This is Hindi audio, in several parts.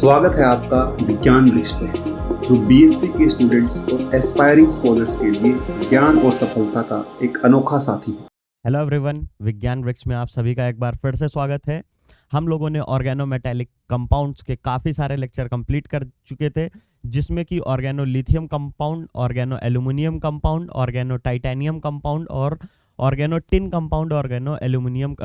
स्वागत है आपका विज्ञान वृक्ष पर, जो बीएससी के स्टूडेंट्स और एस्पायरिंग स्कॉलर्स के लिए ज्ञान और सफलता का एक अनोखा साथी है। हेलो एवरीवन, विज्ञान वृक्ष में आप सभी का एक बार फिर से स्वागत है। हम लोगों ने ऑर्गेनोमेटेलिक कंपाउंड्स के काफ़ी सारे लेक्चर कंप्लीट कर चुके थे, जिसमें कि organo lithium compound, organo aluminium compound, organo titanium compound और organo tin compound, organo aluminium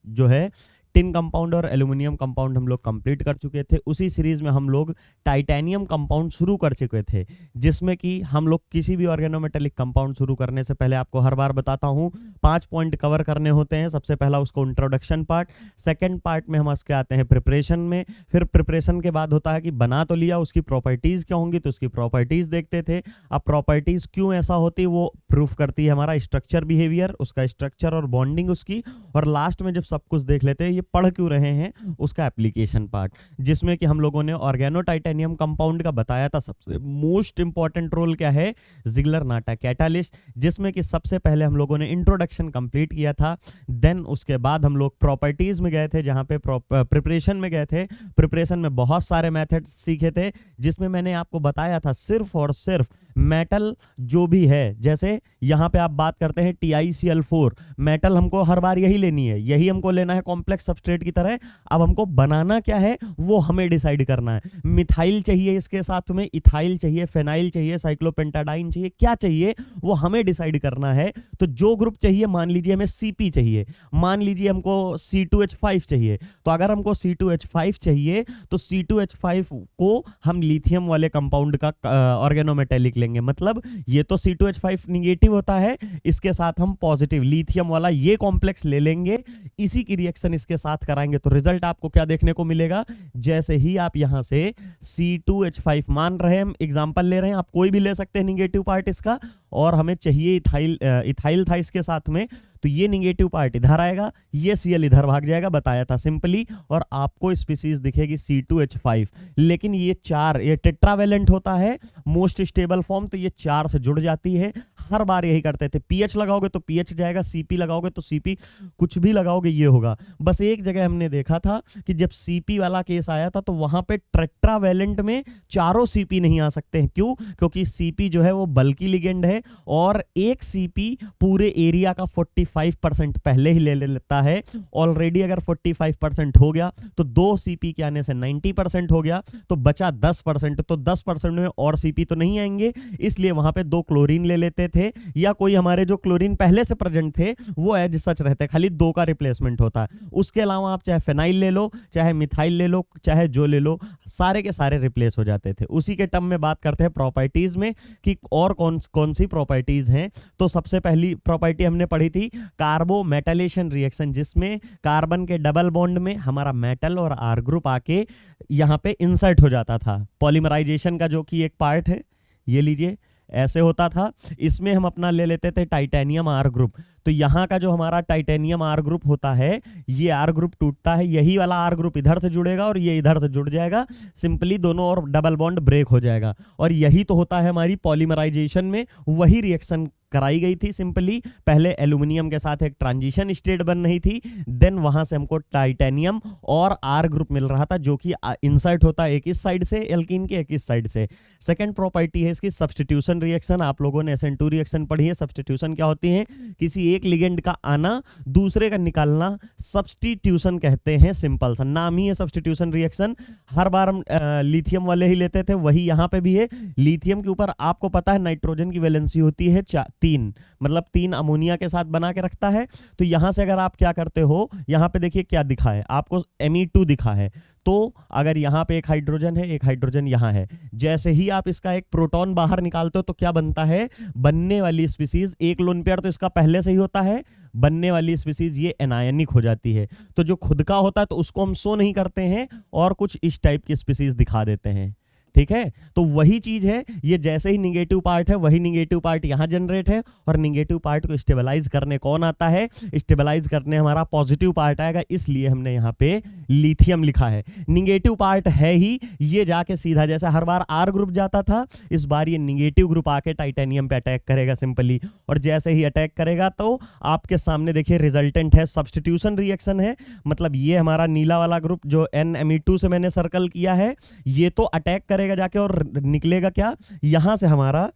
जो है टिन कंपाउंड और एल्यूमिनियम कंपाउंड हम लोग कंप्लीट कर चुके थे। उसी सीरीज में हम लोग टाइटेनियम कंपाउंड शुरू कर चुके थे, जिसमें कि हम लोग किसी भी ऑर्गेनोमेटेलिक कंपाउंड शुरू करने से पहले आपको हर बार बताता हूँ 5 पॉइंट कवर करने होते हैं। सबसे पहला उसको इंट्रोडक्शन पार्ट, सेकंड पार्ट में हम उसके आते हैं प्रिपरेशन में, फिर प्रिपरेशन के बाद होता है कि बना तो लिया, उसकी प्रॉपर्टीज़ क्या होंगी, तो उसकी प्रॉपर्टीज़ देखते थे। अब प्रॉपर्टीज़ क्यों ऐसा होती है वो प्रूफ करती है हमारा स्ट्रक्चर बिहेवियर, उसका स्ट्रक्चर और बॉन्डिंग उसकी, और लास्ट में जब सब कुछ देख लेते हैं ये पढ़ क्यों रहे हैं उसका एप्लीकेशन पार्ट, जिसमें कि हम लोगों ने ऑर्गेनो टाइटेनियम कंपाउंड का बताया था सबसे मोस्ट इंपॉर्टेंट रोल क्या है, जिगलर-नाटा कैटालिस्ट, जिसमें कि सबसे पहले हम लोगों ने इंट्रोडक्शन कंप्लीट किया था। देन उसके बाद हम लोग प्रॉपर्टीज में गए थे, जहां पे प्रिपरेशन में गए थे। प्रिपरेशन में बहुत सारे मेथड सीखे थे, जिसमें मैंने आपको बताया था सिर्फ और सिर्फ मेटल जो भी है, जैसे यहाँ पे आप बात करते हैं TiCl4, मेटल हमको हर बार यही लेनी है, यही हमको लेना है कॉम्प्लेक्स सबस्ट्रेट की तरह। अब हमको बनाना क्या है वो हमें डिसाइड करना है। मिथाइल चाहिए, इसके साथ में इथाइल चाहिए, फेनाइल चाहिए, साइक्लोपेंटाडाइन चाहिए, क्या चाहिए वो हमें डिसाइड करना है। तो जो ग्रुप चाहिए, मान लीजिए हमें Cp चाहिए, मान लीजिए हमको C2H5 चाहिए, तो अगर हमको C2H5 चाहिए तो C2H5 को हम लिथियम वाले कंपाउंड का ऑर्गेनोमेटेलिक लेंगे। मतलब ये तो C2H5 निगेटिव होता है, इसके साथ हम पॉजिटिव लिथियम वाला ये कॉम्प्लेक्स ले लेंगे, इसी की रिएक्शन इसके साथ कराएंगे। तो रिजल्ट आपको क्या देखने को मिलेगा, जैसे ही आप यहां से C2H5 मान रहे हैं, हम एग्जांपल ले रहे हैं, आप कोई भी ले सकते हैं निगेटिव पार्ट इसका, और हमें चाहिए इथाइल था इसके साथ में, तो ये निगेटिव पार्ट इधर आएगा, ये Cl इधर भाग जाएगा, बताया था सिंपली, और आपको स्पीसीज दिखेगी C2H5। लेकिन ये 4 ये टेट्रावेलेंट होता है, मोस्ट स्टेबल फॉर्म, तो ये 4 से जुड़ जाती है। हर बार यही करते थे, पीएच लगाओगे तो पीएच जाएगा, सीपी लगाओगे तो सीपी, कुछ भी लगाओगे ये होगा। बस एक जगह हमने देखा था कि जब सीपी वाला केस आया था तो वहां पे टेट्रावेलेंट में चारों सीपी नहीं आ सकते हैं। क्यों? क्योंकि सीपी जो है वो बल्की लिगेंड है, और एक सीपी पूरे एरिया का 45% पहले ही ले लेता है। ऑलरेडी अगर 45% हो गया तो 2 सीपी के आने से 90% हो गया, तो बचा 10%, तो 10% में और सीपी तो नहीं आएंगे, इसलिए वहां पे 2 क्लोरीन ले लेते थे, या कोई हमारे जो क्लोरीन पहले से प्रेजेंट थे वो एज सच रहते, खाली 2 का रिप्लेसमेंट होता है। उसके अलावा आप चाहे फेनाइल ले लो, चाहे मिथाइल ले लो, चाहे जो ले लो, सारे के सारे रिप्लेस हो जाते थे। उसी के टर्म में बात करते हैं प्रॉपर्टीज में कि और कौन सी प्रॉपर्टीज हैं। तो सबसे पहली प्रॉपर्टी हमने पढ़ी थी कार्बोमेटाइलेशन रिएक्शन, जिसमें कार्बन के डबल बॉन्ड में हमारा मेटल और R ग्रुप आके यहाँ पे इंसर्ट हो जाता था। पॉलीमराइजेशन का जो कि एक पार्ट है, ये लीजिए ऐसे होता था। इसमें हम अपना ले लेते थे टाइटेनियम R ग्रुप, तो यहाँ का जो हमारा टाइटेनियम R ग्रुप होता है, ये R ग्रुप टूटता है, यही वाला R ग्रुप इधर से जुड़ेगा और ये इधर से जुड़ जाएगा, सिंपली दोनों और डबल बॉन्ड ब्रेक हो जाएगा। और यही तो होता है हमारी पॉलीमराइजेशन में, वही रिएक्शन कराई गई थी। सिंपली पहले एल्यूमिनियम के साथ एक ट्रांजिशन स्टेट बन रही थी, देन वहां से हमको टाइटेनियम और R ग्रुप मिल रहा था, जो कि इंसर्ट होता है एक इस साइड से एल्कीन के, एक इस साइड से। सेकंड प्रॉपर्टी है इसकी सब्स्टिट्यूशन रिएक्शन। आप लोगों ने SN2 रिएक्शन पढ़ी है। सब्स्टिट्यूशन क्या होती है, किसी एक लिगेंड का आना दूसरे का निकालना, सब्स्टिट्यूशन कहते हैं। सिंपल सा नाम ही है सब्स्टिट्यूशन रिएक्शन। हर बार हम लिथियम वाले ही लेते थे, वही यहाँ पे भी है। लिथियम के ऊपर आपको पता है नाइट्रोजन की वैलेंसी होती है 3, मतलब 3 अमोनिया के साथ बना के रखता है। तो यहां से अगर आप क्या करते हो, यहां पे देखिए क्या दिखा है आपको, Me2 दिखा है, तो अगर यहाँ पे एक हाइड्रोजन है, एक हाइड्रोजन यहाँ है, जैसे ही आप इसका एक प्रोटॉन बाहर निकालते हो तो क्या बनता है, बनने वाली स्पीसीज, एक लोन पेयर तो इसका पहले से ही होता है, बनने वाली स्पीसीज ये एनायनिक हो जाती है। तो जो खुद का होता है तो उसको हम शो नहीं करते हैं और कुछ इस टाइप की स्पीसीज दिखा देते हैं। ठीक है, तो वही चीज है, ये जैसे ही निगेटिव पार्ट है वही निगेटिव पार्ट यहां जनरेट है, और निगेटिव पार्ट को स्टेबलाइज करने कौन आता है, स्टेबलाइज करने हमारा पॉजिटिव पार्ट आएगा, इसलिए हमने यहां पे लिथियम लिखा है। निगेटिव पार्ट है ही, ये जाके सीधा जैसे हर बार आर ग्रुप जाता था, इस बार ये निगेटिव ग्रुप आके टाइटेनियम पे अटैक करेगा सिंपली, और जैसे ही अटैक करेगा तो आपके सामने देखिए रिजल्टेंट है, सब्स्टिट्यूशन रिएक्शन है, मतलब ये हमारा नीला वाला ग्रुप जो NMe2 से मैंने सर्कल किया है, ये तो अटैक करेगा जाके और निकलेगा क्या, यहां से हमारा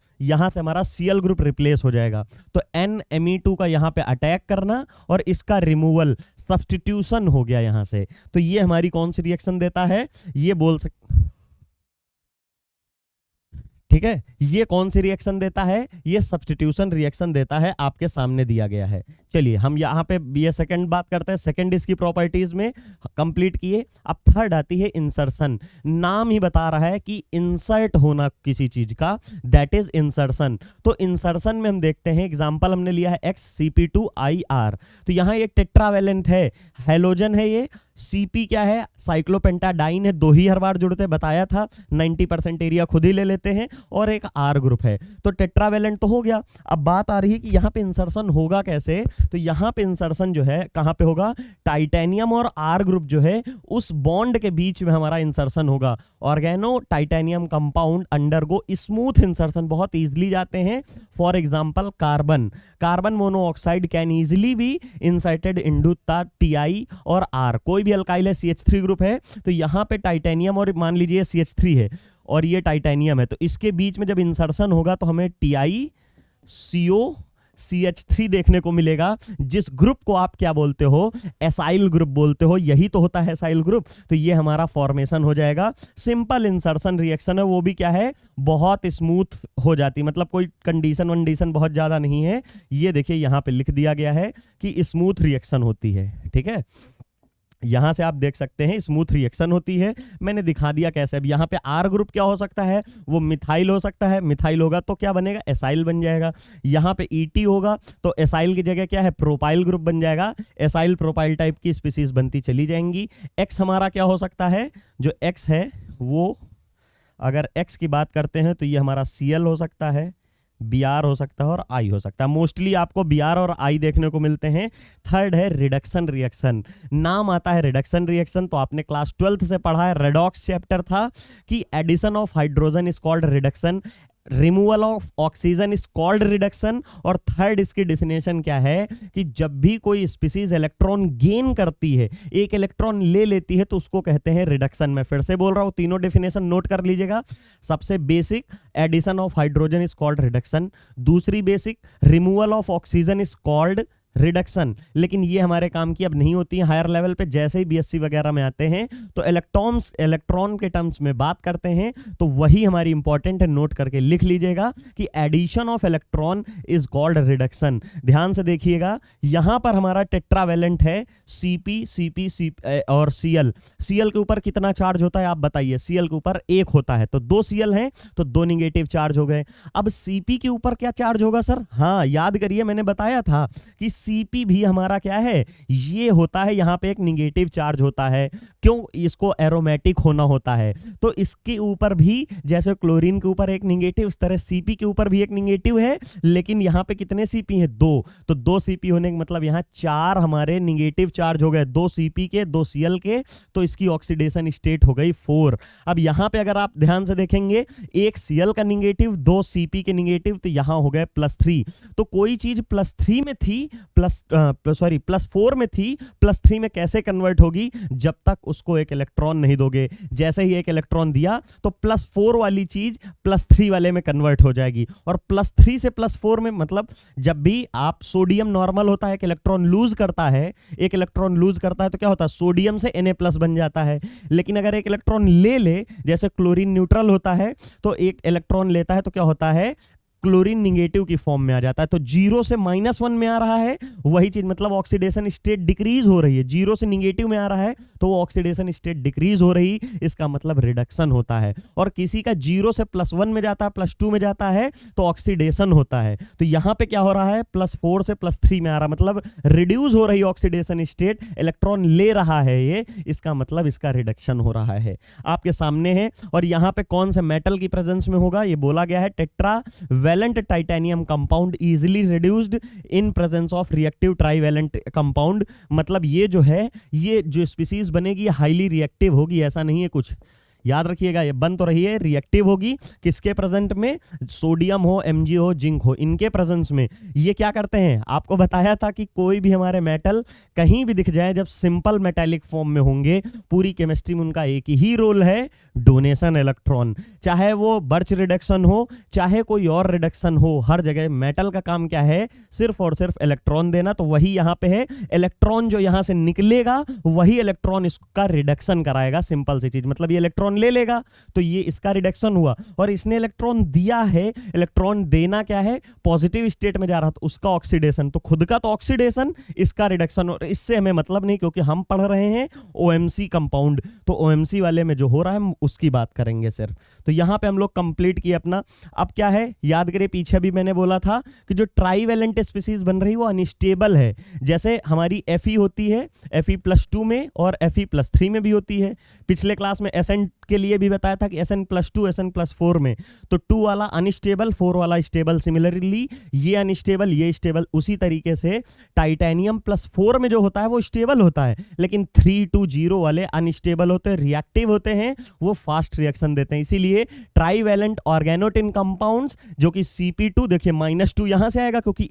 Cl ग्रुप रिप्लेस हो जाएगा। तो NMe2 का यहां पे अटैक करना और इसका रिमूवल, सब्स्टिट्यूशन हो गया यहां से। तो ये हमारी कौन सी रिएक्शन देता है, ये बोल सकते, ठीक है, ये कौन सी रिएक्शन देता है, ये सब्स्टिट्यूशन रिएक्शन देता है, आपके सामने दिया गया है। चलिए हम यहाँ पे ये सेकंड बात करते हैं, सेकंड इसकी प्रॉपर्टीज में कंप्लीट किए। अब थर्ड आती है इंसर्शन। नाम ही बता रहा है कि इंसर्ट होना किसी चीज का, दैट इज इंसर्शन। तो इंसर्शन में हम देखते हैं, एग्जांपल हमने लिया है XCP2IR, तो यहाँ ये टेट्रावेलेंट है, हेलोजन है, ये CP क्या है, साइक्लोपेंटाडाइन है, दो ही हर बार जुड़ते बताया था, 90% एरिया खुद ही ले लेते हैं, और एक R ग्रुप है, तो टेट्रावेलेंट तो हो गया। अब बात आ रही है कि यहाँ पे इंसर्शन होगा कैसे, तो यहाँ पे इंसर्शन जो है कहाँ पे होगा, टाइटेनियम और R ग्रुप जो है उस बॉन्ड के बीच में हमारा इंसर्शन होगा। Oregano titanium compound undergo smooth insertion बहुत इजीली जाते हैं। For example carbon monoxide can easily be inserted into Ti और R। कोई भी अल्काइल है, CH3 ग्रुप है, तो यहाँ पे टाइटेनियम और मान लीजिए CH3 है और ये टाइटेनियम है, तो इसके बीच में जब इंसर्शन होगा तो हमें TiCO-CH3 देखने को मिलेगा, जिस ग्रुप को आप क्या बोलते हो, एसाइल ग्रुप बोलते हो, यही तो होता है एसाइल ग्रुप। तो ये हमारा फॉर्मेशन हो जाएगा। सिंपल इंसर्शन रिएक्शन है, वो भी क्या है, बहुत स्मूथ हो जाती, मतलब कोई कंडीशन वंडीशन बहुत ज्यादा नहीं है। ये देखिए यहाँ पे लिख दिया गया है कि स्मूथ रिएक्शन होती है, ठीक है, यहां से आप देख सकते हैं स्मूथ रिएक्शन होती है। मैंने दिखा दिया कैसे। अब यहाँ पे R ग्रुप क्या हो सकता है, वो मिथाइल हो सकता है, मिथाइल होगा तो क्या बनेगा, एसाइल बन जाएगा। यहाँ पे ET होगा तो एसाइल की जगह क्या है, प्रोपाइल ग्रुप बन जाएगा, एसाइल प्रोपाइल टाइप की स्पीसीज बनती चली जाएंगी। X हमारा क्या हो सकता है, जो X है वो, अगर X की बात करते हैं तो ये हमारा Cl हो सकता है, Br हो सकता है और I हो सकता है। मोस्टली आपको Br और I देखने को मिलते हैं। थर्ड है रिडक्शन रिएक्शन। नाम आता है रिडक्शन रिएक्शन, तो आपने क्लास 12th से पढ़ा है, रेडॉक्स चैप्टर था कि addition of hydrogen is called reduction, removal of oxygen is called reduction. और थर्ड इसकी डिफिनेशन क्या है कि जब भी कोई स्पीसीज इलेक्ट्रॉन गेन करती है, एक इलेक्ट्रॉन ले लेती है, तो उसको कहते हैं रिडक्शन। मैं फिर से बोल रहा हूं, तीनों डिफिनेशन नोट कर लीजिएगा। सबसे basic, addition of hydrogen is called reduction. दूसरी basic, removal of oxygen is called reduction. लेकिन ये हमारे काम की अब नहीं होती है। हायर लेवल पे जैसे ही BSc वगैरह में आते हैं तो इलेक्ट्रॉन के टर्म्स में बात करते हैं, तो वही हमारी इंपॉर्टेंट है, नोट करके लिख लीजिएगा कि addition of electron is called reduction. ध्यान से देखिएगा, यहां पर हमारा टेट्रावेलेंट है CP और Cl। Cl के ऊपर कितना चार्ज होता है आप बताइए, Cl के ऊपर 1 होता है, तो 2 Cl हैं तो 2 निगेटिव चार्ज हो गए। अब CP के ऊपर क्या चार्ज होगा सर, हाँ याद करिए, मैंने बताया था कि CP भी हमारा क्या है, ये होता है, यहां पे एक निगेटिव चार्ज होता है। क्यों, इसको एरोमेटिक होना होता है, तो इसके ऊपर भी जैसे क्लोरीन के ऊपर एक निगेटिव, इस तरह CP के ऊपर भी एक निगेटिव है। लेकिन यहां पे कितने CP हैं, 2, तो 2 CP होने का मतलब यहां 4 हमारे निगेटिव चार्ज हो गए, 2 CP के 2 Cl के, तो इसकी ऑक्सीडेशन स्टेट हो गई 4। अब यहां पे अगर आप ध्यान से देखेंगे, एक Cl का निगेटिव, 2 CP के निगेटिव, तो यहां हो गए +3। तो कोई चीज +3 में थी, +4 में थी, +3 में कैसे कन्वर्ट होगी, जब तक उसको एक इलेक्ट्रॉन नहीं दोगे। जैसे ही एक इलेक्ट्रॉन दिया तो +4 वाली चीज +3 वाले में कन्वर्ट हो जाएगी। और +3 से +4 में मतलब जब भी आप, सोडियम नॉर्मल होता है, एक इलेक्ट्रॉन लूज करता है, एक इलेक्ट्रॉन लूज करता है तो क्या होता है, सोडियम से Na+ बन जाता है। लेकिन अगर एक इलेक्ट्रॉन ले जैसे क्लोरीन न्यूट्रल होता है, तो एक इलेक्ट्रॉन लेता है तो क्या होता है, क्लोरीन निगेटिव की फॉर्म में आ जाता है। तो 0 से -1 में आ रहा है, वही चीज मतलब ऑक्सीडेशन स्टेट डिक्रीज हो रही है। 0 से निगेटिव में आ रहा है तो वो ऑक्सीडेशन स्टेट डिक्रीज हो रही, इसका मतलब रिडक्शन होता है। और किसी का 0 से +1 में जाता है, +2 में जाता है तो ऑक्सीडेशन होता है। तो यहां पे क्या हो रहा है, +4 से +3 में आ रहा, मतलब रिड्यूस हो रही ऑक्सीडेशन स्टेट, इलेक्ट्रॉन ले रहा है ये, इसका मतलब इसका रिडक्शन हो रहा है। आपके सामने है। और यहां पे कौन से मेटल की प्रेजेंस में होगा, ये बोला गया है tetravalent titanium compound easily reduced in presence of reactive trivalent compound. मतलब ये जो है, ये जो स्पीसीज बनेगी हाईली रिएक्टिव होगी, ऐसा नहीं है कुछ, याद रखिएगा, ये बन तो रही है, रिएक्टिव होगी। किसके प्रेजेंट में, सोडियम हो, Mg हो, जिंक हो, इनके प्रेजेंस में। ये क्या करते हैं, आपको बताया था कि कोई भी हमारे मेटल कहीं भी दिख जाए, जब सिंपल मेटालिक फॉर्म में होंगे, पूरी केमिस्ट्री में उनका एक ही रोल है, डोनेशन इलेक्ट्रॉन। चाहे वो बर्च रिडक्शन हो, चाहे कोई और रिडक्शन हो, हर जगह मेटल का काम क्या है, सिर्फ और सिर्फ इलेक्ट्रॉन देना। तो वही यहां पे है, इलेक्ट्रॉन जो यहां से निकलेगा वही इलेक्ट्रॉन इसका रिडक्शन कराएगा। सिंपल सी चीज, मतलब ये इलेक्ट्रॉन ले लेगा तो ये इसका रिडक्शन हुआ, और इसने इलेक्ट्रॉन दिया है, इलेक्ट्रॉन देना क्या है, पॉजिटिव स्टेट में जा रहा था, उसका ऑक्सीडेशन। तो खुद का तो ऑक्सीडेशन, इसका रिडक्शन। और इससे हमें मतलब नहीं, क्योंकि हम पढ़ रहे हैं OMC कंपाउंड, तो OMC वाले में जो हो रहा है उसकी बात करेंगे सिर्फ। तो यहां पे हम लोग कंप्लीट किए अपना। अब क्या है, याद करिए, पीछे भी मैंने बोला था कि जो ट्राइवैलेंट स्पीसीज बन रही है वो अनस्टेबल है। जैसे हमारी Fe होती है, Fe+2 में और Fe+3 में भी होती है। पिछले क्लास में Sn के लिए भी बताया था कि Sn+2 Sn+4 में, तो 2 वाला अनस्टेबल, 4 वाला स्टेबल। सिमिलरली ये अनस्टेबल, ये स्टेबल। उसी तरीके से टाइटेनियम +4 में जो होता है वो स्टेबल होता है, लेकिन 320 वाले अनस्टेबल होते हैं, रिएक्टिव होते हैं, वो फास्ट रिएक्शन देते हैं। इसीलिए ट्राइवैलेंट ऑर्गेनोटिन कंपाउंड्स, जो कि Cp2, देखिए -2 यहां से आएगा, क्योंकि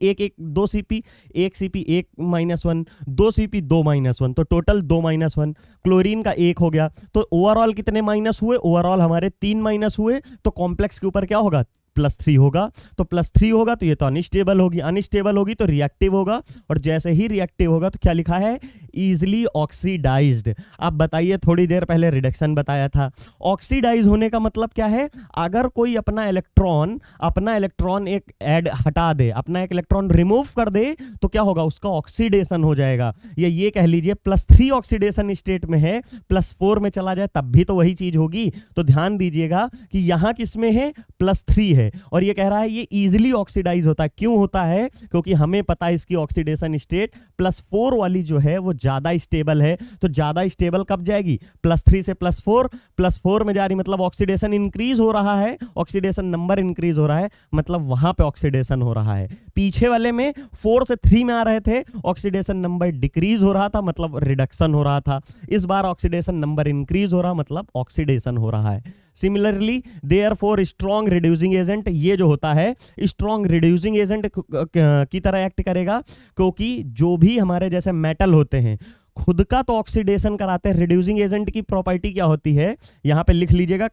2 Cp, 1 Cp 1 -1, 2 Cp 2 -1, तो टोटल 2 -1। क्लोरीन का 1 हो गया, तो ओवरऑल कितने माइनस हुए, ओवरऑल हमारे 3 माइनस हुए। तो कॉम्प्लेक्स के ऊपर क्या होगा, +3 होगा। तो +3 होगा तो ये तो अनस्टेबल होगी, अनस्टेबल होगी तो रिएक्टिव होगा, और जैसे ही रिएक्टिव होगा तो क्या लिखा है, इजिली ऑक्सीडाइज्ड। अब बताइए, थोड़ी देर पहले रिडक्शन बताया था, ऑक्सीडाइज होने का मतलब क्या है, अगर कोई अपना इलेक्ट्रॉन एक ऐड हटा दे, अपना एक इलेक्ट्रॉन रिमूव कर दे, तो क्या होगा, उसका ऑक्सीडेशन हो जाएगा। ये कह लीजिए +3 ऑक्सीडेशन स्टेट में है, +4 में चला जाए तब भी तो वही चीज होगी। तो ध्यान दीजिएगा कि यहां किसमें है, +3 है, और ये कह रहा है ये इजीली ऑक्सीडाइज होता है। क्यों होता है, क्योंकि हमें पता है इसकी ऑक्सीडेशन स्टेट +4 वाली जो है वो ज्यादा स्टेबल है। तो ज्यादा स्टेबल कब जाएगी, +3 से +4 में जा रही, मतलब ऑक्सीडेशन इंक्रीज हो रहा है, ऑक्सीडेशन नंबर इंक्रीज हो रहा है, मतलब वहां पे ऑक्सीडेशन हो रहा है। पीछे वाले में 4 से 3 में आ रहे थे, ऑक्सीडेशन नंबर डिक्रीज हो रहा था, मतलब रिडक्शन हो रहा था। इस बार ऑक्सीडेशन नंबर इंक्रीज हो रहा, मतलब ऑक्सीडेशन हो रहा है। Similarly therefore strong reducing agent, ये जो होता है स्ट्रॉन्ग रिड्यूसिंग एजेंट की तरह एक्ट करेगा, क्योंकि जो भी हमारे जैसे मेटल होते हैं खुद का तो ऑक्सीडेशन कराते हैं। रिड्यूसिंग एजेंट की प्रॉपर्टी क्या होती है, यहां पे लिख लीजिएगा,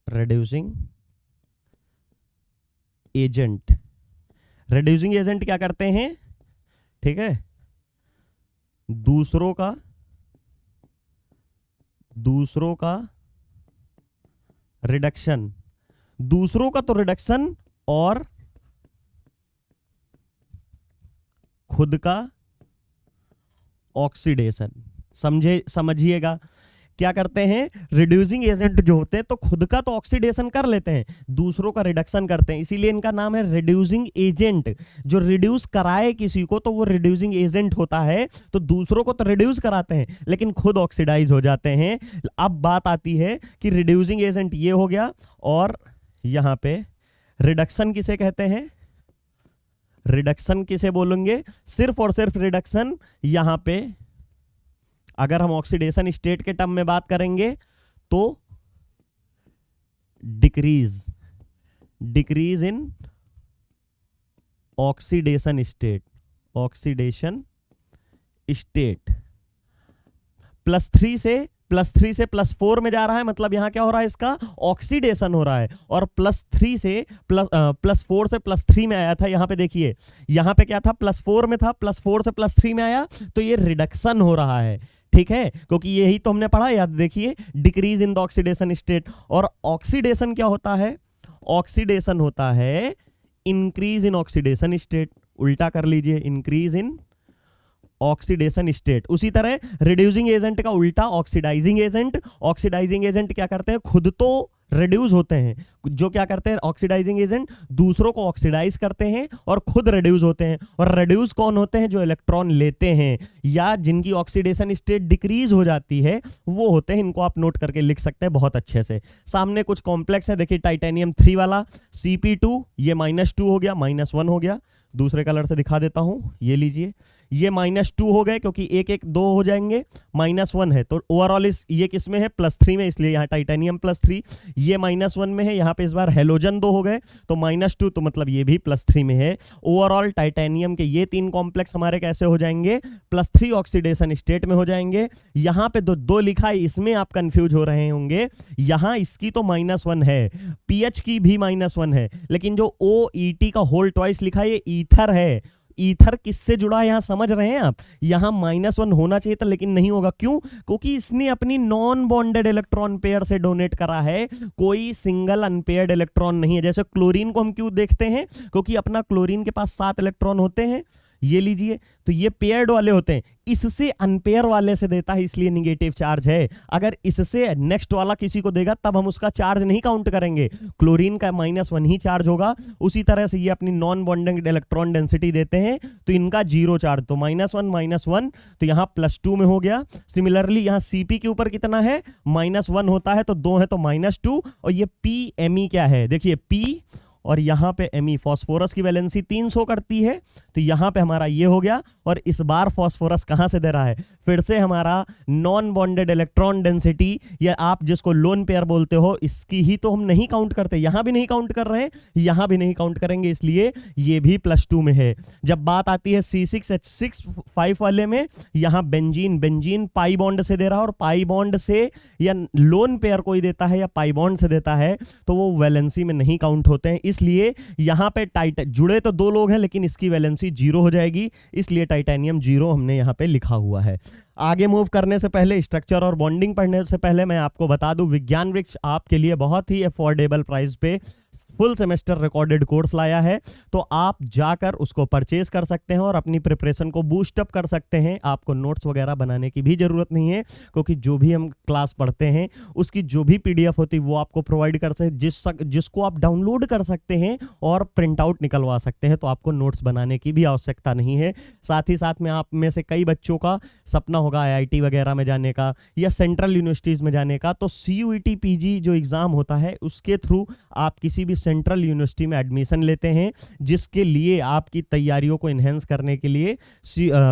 रिड्यूसिंग एजेंट। रिड्यूसिंग एजेंट क्या करते हैं, ठीक है, दूसरों का रिडक्शन, दूसरों का तो रिडक्शन और खुद का ऑक्सीडेशन। समझिएगा क्या करते हैं, रिड्यूसिंग एजेंट जो होते हैं तो खुद का तो ऑक्सीडेशन कर लेते हैं, दूसरों का रिडक्शन करते हैं, इसीलिए इनका नाम है रिड्यूसिंग एजेंट। जो रिड्यूस कराए किसी को तो वो रिड्यूसिंग एजेंट होता है। तो दूसरों को तो रिड्यूस कराते हैं लेकिन खुद ऑक्सीडाइज हो जाते हैं। अब बात आती है कि रिड्यूसिंग एजेंट ये हो गया, और यहां पे रिडक्शन किसे कहते हैं, रिडक्शन किसे बोलेंगे, सिर्फ और सिर्फ रिडक्शन यहां पे अगर हम ऑक्सीडेशन स्टेट के टर्म में बात करेंगे तो डिक्रीज इन ऑक्सीडेशन स्टेट, +3 से +4 में जा रहा है, मतलब यहां क्या हो रहा है, इसका ऑक्सीडेशन हो रहा है। और +4 से +3 में आया था, यहां पे देखिए, यहां पे क्या था, +4 में था, +4 से +3 में आया, तो ये रिडक्शन हो रहा है, ठीक है, क्योंकि यही तो हमने पढ़ा, याद देखिए, decrease in the oxidation state. और ऑक्सीडेशन क्या होता है, ऑक्सीडेशन होता है इंक्रीज इन ऑक्सीडेशन स्टेट, उल्टा कर लीजिए, इंक्रीज इन ऑक्सीडेशन स्टेट। उसी तरह रिड्यूसिंग एजेंट का उल्टा ऑक्सीडाइजिंग एजेंट। ऑक्सीडाइजिंग एजेंट क्या करते हैं, खुद तो रिड्यूस होते हैं, जो क्या करते हैं ऑक्सीडाइजिंग एजेंट, दूसरों को ऑक्सीडाइज करते हैं और खुद रिड्यूस होते हैं। और रिड्यूस कौन होते हैं, जो इलेक्ट्रॉन लेते हैं या जिनकी ऑक्सीडेशन स्टेट डिक्रीज हो जाती है वो होते हैं। इनको आप नोट करके लिख सकते हैं बहुत अच्छे से। सामने कुछ कॉम्प्लेक्स है, देखिए टाइटेनियम 3 वाला Cp2, ये -2 हो गया, -1 हो गया। दूसरे कलर से दिखा देता हूं, ये लीजिए, ये -2 हो गए क्योंकि 1 1 2 हो जाएंगे, -1 है तो ओवरऑल इस ये किस में है, +3 में, इसलिए यहाँ टाइटेनियम +3, ये -1 में है, यहाँ पे इस बार हेलोजन 2 हो गए तो -2, तो मतलब ये भी +3 में है। ओवरऑल टाइटेनियम के ये 3 कॉम्प्लेक्स हमारे कैसे हो जाएंगे, +3 ऑक्सीडेशन स्टेट में हो जाएंगे। यहाँ पे दो लिखा है, इसमें आप कंफ्यूज हो रहे होंगे, यहाँ इसकी तो -1 है, पीएच की भी -1 है, लेकिन जो OET का होल ट्वाइस लिखा है ये ईथर है। ईथर किससे जुड़ा है यहाँ समझ रहे हैं आप, यहाँ -1 होना चाहिए था लेकिन नहीं होगा। क्यों, क्योंकि इसने अपनी नॉन बॉन्डेड इलेक्ट्रॉन पेयर से डोनेट करा है, कोई सिंगल अनपेयर्ड इलेक्ट्रॉन नहीं है। जैसे क्लोरीन को हम क्यों देखते हैं, क्योंकि अपना क्लोरीन के पास 7 इलेक्ट्रॉन होते हैं, ये लीजिए, तो ये पेयर्ड वाले होते हैं, इससे अनपेयर वाले से देता है इसलिए नेगेटिव चार्ज है। अगर इससे नेक्स्ट वाला किसी को देगा तब हम उसका चार्ज नहीं काउंट करेंगे, क्लोरीन का -1 ही चार्ज होगा। उसी तरह से ये अपनी नॉन बॉन्डिंग इलेक्ट्रॉन डेंसिटी देते हैं तो इनका 0 चार्ज, तो -1 तो यहाँ +2 में हो गया। सिमिलरली यहाँ Cp के ऊपर कितना है, -1 होता है तो 2 है तो -2, और ये Pme क्या है, देखिए P और यहाँ पे Me, फॉस्फोरस की वैलेंसी 300 करती है, तो यहाँ पे हमारा ये हो गया। और इस बार फॉस्फोरस कहाँ से दे रहा है, फिर से हमारा नॉन बॉन्डेड इलेक्ट्रॉन डेंसिटी, या आप जिसको लोन पेयर बोलते हो, इसकी ही तो हम नहीं काउंट करते, यहाँ भी नहीं काउंट कर रहे हैं, यहाँ भी नहीं काउंट करेंगे, इसलिए ये भी +2 में है। जब बात आती है C6H6 वाले में, यहाँ बेंजीन पाई बॉन्ड से दे रहा है, और पाई बॉन्ड से या लोन पेयर कोई देता है या पाई बॉन्ड से देता है तो वो वैलेंसी में नहीं काउंट होते हैं, इसलिए यहां पे जुड़े तो 2 लोग हैं लेकिन इसकी वैलेंसी 0 हो जाएगी, इसलिए टाइटेनियम 0 हमने यहां पे लिखा हुआ है। आगे मूव करने से पहले, स्ट्रक्चर और बॉन्डिंग पढ़ने से पहले मैं आपको बता दूं, विज्ञान वृक्ष आपके लिए बहुत ही अफोर्डेबल प्राइस पे फुल सेमेस्टर रिकॉर्डेड कोर्स लाया है, तो आप जाकर उसको परचेज कर सकते हैं और अपनी प्रिपरेशन को बूस्ट अप कर सकते हैं। आपको नोट्स वगैरह बनाने की भी जरूरत नहीं है, क्योंकि जो भी हम क्लास पढ़ते हैं उसकी जो भी PDF होती है वो आपको प्रोवाइड कर सकते, जिसको आप डाउनलोड कर सकते हैं और प्रिंट आउट निकलवा सकते हैं, तो आपको नोट्स बनाने की भी आवश्यकता नहीं है। साथ ही साथ में आप में से कई बच्चों का सपना होगा IIT वगैरह में जाने का या सेंट्रल यूनिवर्सिटीज में जाने का, तो CUET PG जो एग्जाम होता है उसके थ्रू आप किसी भी सेंट्रल यूनिवर्सिटी में एडमिशन लेते हैं, जिसके लिए आपकी तैयारियों को इन्हेंस करने के लिए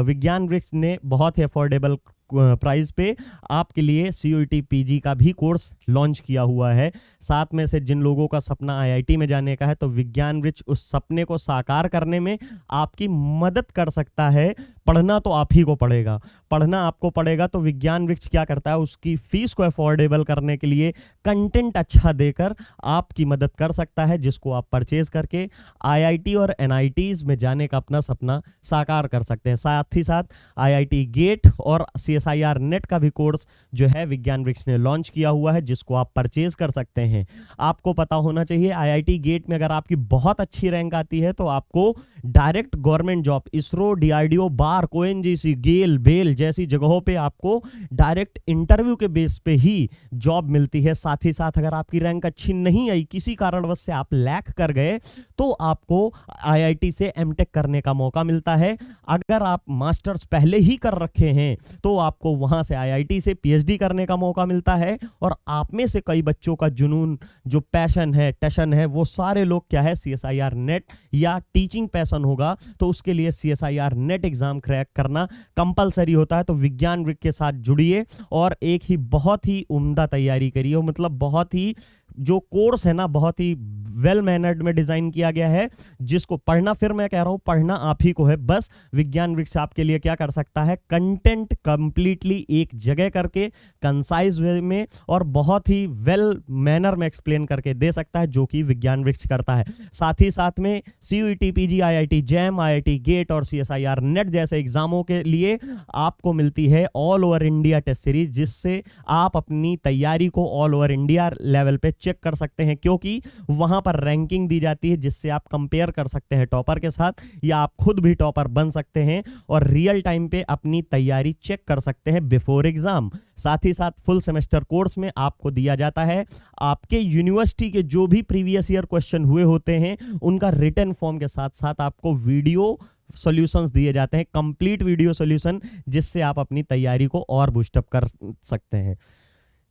विज्ञान वृक्ष ने बहुत ही अफोर्डेबल प्राइस पे आपके लिए CUET PG का भी कोर्स लॉन्च किया हुआ है। साथ में से जिन लोगों का सपना IIT में जाने का है, तो विज्ञान वृक्ष उस सपने को साकार करने में आपकी मदद कर सकता है। पढ़ना तो आप ही को पड़ेगा, पढ़ना आपको पड़ेगा, तो विज्ञान वृक्ष क्या करता है, उसकी फीस को अफोर्डेबल करने के लिए कंटेंट अच्छा देकर आपकी मदद कर सकता है, जिसको आप परचेज करके IIT और NITs में जाने का अपना सपना साकार कर सकते हैं। साथ ही साथ IIT गेट और CSIR नेट का भी कोर्स जो है विज्ञान वृक्ष ने लॉन्च किया हुआ है, जिसको आप परचेज कर सकते हैं। आपको पता होना चाहिए IIT गेट में अगर आपकी बहुत अच्छी रैंक आती है तो आपको direct government job, ISRO, DRDO, BARC, ONGC, GAIL, BEL जैसी जगहों पे आपको डायरेक्ट इंटरव्यू के बेस पे ही जॉब मिलती है। साथ ही साथ अगर आपकी रैंक अच्छी नहीं आई, किसी कारणवश से आप लैक कर गए, तो आपको IIT से MTech करने का मौका मिलता है। अगर आप मास्टर्स पहले ही कर रखे हैं तो आपको वहां से IIT से PhD करने का मौका मिलता है। और आप में से कई बच्चों का जुनून, जो पैशन है, टैशन है, वो सारे लोग क्या है, CSIR नेट या टीचिंग पैशन होगा, तो उसके लिए CSIR नेट एग्जाम क्रैक करना कंपलसरी होता है। तो विज्ञान वृक्ष के साथ जुड़िए और एक ही बहुत ही उम्दा तैयारी करिए, मतलब बहुत ही जो कोर्स है ना, बहुत ही वेल मैनर्ड में डिजाइन किया गया है, जिसको पढ़ना, फिर मैं कह रहा हूं पढ़ना आप ही को है। बस विज्ञान वृक्ष आपके लिए क्या कर सकता है, कंटेंट कंप्लीट कंप्लीटली एक जगह करके कंसाइज वे में और बहुत ही वेल मैनर में एक्सप्लेन करके दे सकता है, जो कि विज्ञान वृक्ष करता है। साथ ही साथ में CUET, PG, IIT JAM, IIT GATE और CSIR नेट जैसे एग्जामों के लिए आपको मिलती है all over India test series, जिससे आप अपनी तैयारी को ऑल ओवर इंडिया लेवल पे चेक कर सकते हैं, क्योंकि वहां पर रैंकिंग दी जाती है जिससे आप कंपेयर कर सकते हैं टॉपर के साथ, या आप खुद भी टॉपर बन सकते हैं और रियल टाइम पे अपनी तैयारी चेक कर सकते हैं बिफोर एग्जाम। साथ ही साथ फुल सेमेस्टर कोर्स में आपको दिया जाता है आपके यूनिवर्सिटी के जो भी प्रीवियस ईयर क्वेश्चन हुए होते हैं उनका रिटन फॉर्म के साथ साथ आपको वीडियो सॉल्यूशंस दिए जाते हैं, कंप्लीट वीडियो सॉल्यूशन, जिससे आप अपनी तैयारी को और बूस्टअप कर सकते हैं।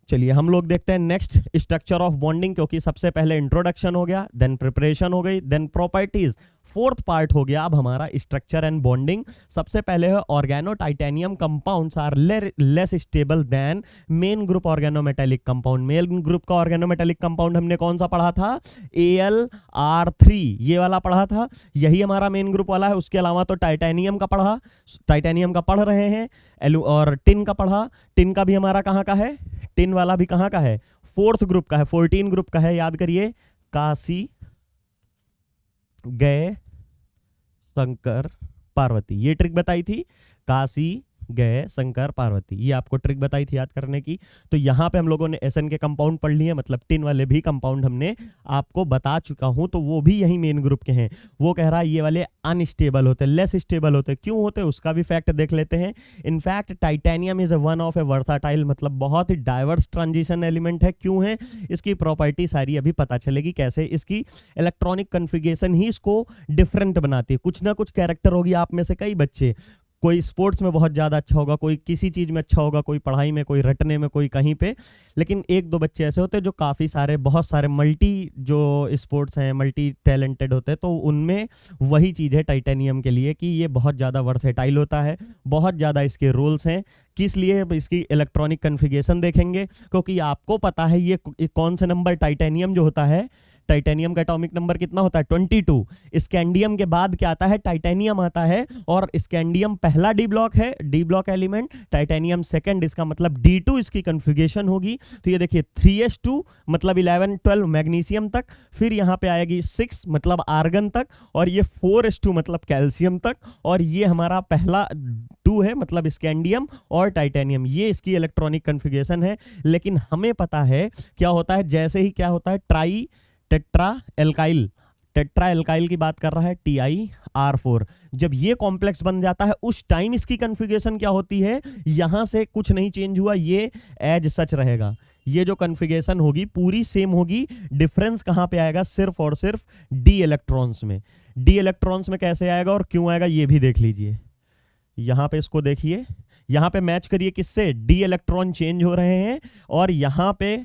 चलिए हम लोग देखते हैं नेक्स्ट, स्ट्रक्चर ऑफ बॉन्डिंग, क्योंकि सबसे पहले इंट्रोडक्शन हो गया, देन प्रिपरेशन हो गई, देन प्रॉपर्टीज, फोर्थ पार्ट हो गया अब हमारा स्ट्रक्चर एंड बॉन्डिंग। सबसे पहले है organotitanium compounds are less stable than main group organometallic compound. Main group का ऑर्गेनोमेटेलिक कंपाउंड हमने कौन सा पढ़ा था? AlR3, ये वाला पढ़ा था, यही हमारा मेन ग्रुप वाला है। उसके अलावा तो टाइटेनियम का पढ़ा, टाइटेनियम का पढ़ रहे हैं, और टिन का पढ़ा, टिन का भी हमारा कहाँ का है? टिन वाला भी कहाँ का है? फोर्थ ग्रुप का है, 14 ग्रुप का है, याद करिए। काशी गए शंकर पार्वती, ये ट्रिक बताई थी, काशी गए शंकर पार्वती, ये आपको ट्रिक बताई थी याद करने की। तो यहाँ पे हम लोगों ने SN के कंपाउंड पढ़ लिए, मतलब टिन वाले भी कंपाउंड हमने आपको बता चुका हूं, तो वो भी यही मेन ग्रुप के हैं। वो कह रहा है ये वाले अनस्टेबल होते, लेस स्टेबल होते, क्यों होते उसका भी फैक्ट देख लेते हैं। In fact titanium is one of A versatile, मतलब बहुत ही डाइवर्स ट्रांजिशन एलिमेंट है। क्यों है? इसकी प्रॉपर्टी सारी अभी पता चलेगी कैसे। इसकी इलेक्ट्रॉनिक कन्फिगरेशन ही इसको डिफरेंट बनाती है। कुछ ना कुछ कैरेक्टर होगी आप में से कई बच्चे, कोई स्पोर्ट्स में बहुत ज़्यादा अच्छा होगा, कोई किसी चीज़ में अच्छा होगा, कोई पढ़ाई में, कोई रटने में, कोई कहीं पे, लेकिन एक दो बच्चे ऐसे होते हैं जो काफ़ी सारे, बहुत सारे मल्टी जो स्पोर्ट्स हैं, मल्टी टैलेंटेड होते हैं। तो उनमें वही चीज़ है टाइटेनियम के लिए कि ये बहुत ज़्यादा वर्सेटाइल होता है, बहुत ज़्यादा इसके रोल्स हैं। किस लिए? इसकी इलेक्ट्रॉनिक कन्फिगरेशन देखेंगे, क्योंकि आपको पता है ये कौन से नंबर टाइटेनियम जो होता है, टाइटेनियम का एटॉमिक नंबर कितना होता है? 22। स्कैंडियम के बाद क्या आता है? टाइटेनियम आता है, और स्कैंडियम पहला डी ब्लॉक है, D block element, titanium second, इसका मतलब D2 इसकी कन्फिगरेशन होगी। तो ये देखिए 3s2 मतलब 11 12 मैग्नीशियम तक, फिर यहाँ पे आएगी 6 मतलब आर्गन तक, और ये 4s2 मतलब कैल्शियम तक, और ये हमारा पहला 2 है मतलब स्कैंडियम और टाइटेनियम, ये इसकी इलेक्ट्रॉनिक कन्फिगरेशन है। लेकिन हमें पता है क्या होता है, जैसे ही क्या होता है try tetra alkyl, tetra alkyl की बात कर रहा है, TiR4, जब ये कॉम्प्लेक्स बन जाता है उस टाइम इसकी कन्फिगरेशन क्या होती है? यहां से कुछ नहीं चेंज हुआ, ये एज सच रहेगा, ये जो कन्फिगरेशन होगी पूरी सेम होगी। डिफरेंस कहां पे आएगा? सिर्फ और सिर्फ डी इलेक्ट्रॉन्स में। डी इलेक्ट्रॉन्स में कैसे आएगा और क्यों आएगा ये भी देख लीजिए। यहां पे इसको देखिए, यहां पे मैच करिए किससे? डी इलेक्ट्रॉन चेंज हो रहे हैं, और यहां पे